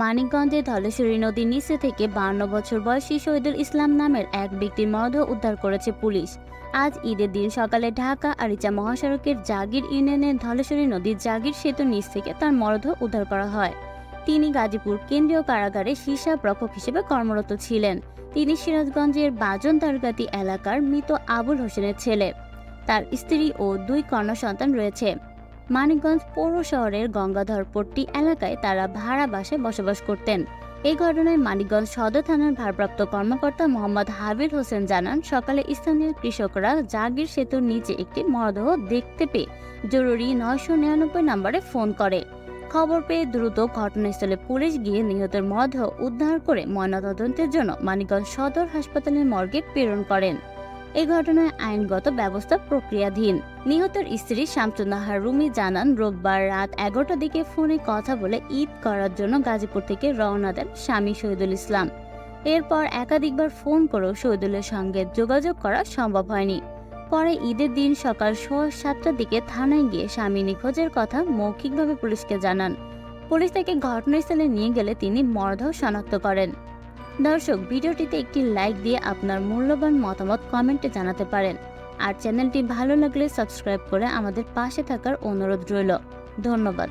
মানিকগঞ্জে ধলেশ্বরী নদীর নিচে থেকে 52 বছর বয়সী শহীদুল ইসলাম নামের এক ব্যক্তির মরদেহ উদ্ধার করেছে পুলিশ। আজ ঈদের দিন সকালে ঢাকা আরিচা মহাসড়কের জাগির ইউনিয়নের ধলেশ্বরী নদীর জাগির সেতুর নিচ থেকে তার মরদেহ উদ্ধার করা হয়। তিনি গাজীপুর কেন্দ্রীয় কারাগারে হিসাব রক্ষক হিসেবে কর্মরত ছিলেন। তিনি সিরাজগঞ্জের বাজন তারগাতি এলাকার মৃত আবুল হোসেনের ছেলে। তার স্ত্রী ও 2 কন্যা সন্তান রয়েছে। মানিকগঞ্জ পৌর শহরের গঙ্গাধরপট্টি এলাকায় তারা ভাড়া বাসায় বসবাস করতেন। এই ঘটনায় মানিকগঞ্জ সদর থানার ভারপ্রাপ্ত কর্মকর্তা মোহাম্মদ হাবিব হোসেন জানান, সকালে স্থানীয় কৃষকরা জাগির সেতুর নিচে একটি মরদেহ দেখতে পেয়ে জরুরি 999 নম্বরে ফোন করে। খবর পেয়ে দ্রুত ঘটনাস্থলে পুলিশ গিয়ে নিহতের মরদেহ উদ্ধার করে ময়নাতদন্তের জন্য মানিকগঞ্জ সদর হাসপাতালের মর্গে প্রেরণ করেন। এই ঘটনায় আইনগত ব্যবস্থা প্রক্রিয়াধীন। নিহতের স্ত্রী শামসুন্নাহার রুমি জানান, রোববার রাত 11টার দিকে ফোনে কথা বলে ঈদ করার জন্য গাজীপুর থেকে রওনা দেন স্বামী শহীদুল ইসলাম। এরপর একাধিকবার ফোন করেও শহীদুলের সঙ্গে যোগাযোগ করা সম্ভব হয়নি। পরে ঈদের দিন সকাল 7টার দিকে থানায় গিয়ে স্বামী নিখোঁজের কথা মৌখিকভাবে পুলিশকে জানান। পুলিশ তাকে ঘটনাস্থলে নিয়ে গেলে তিনি মরদেহ শনাক্ত করেন। দর্শক, ভিডিওটিতে একটি লাইক দিয়ে আপনার মূল্যবান মতামত কমেন্টে জানাতে পারেন। আর চ্যানেলটি ভালো লাগলে সাবস্ক্রাইব করে আমাদের পাশে থাকার অনুরোধ রইল। ধন্যবাদ।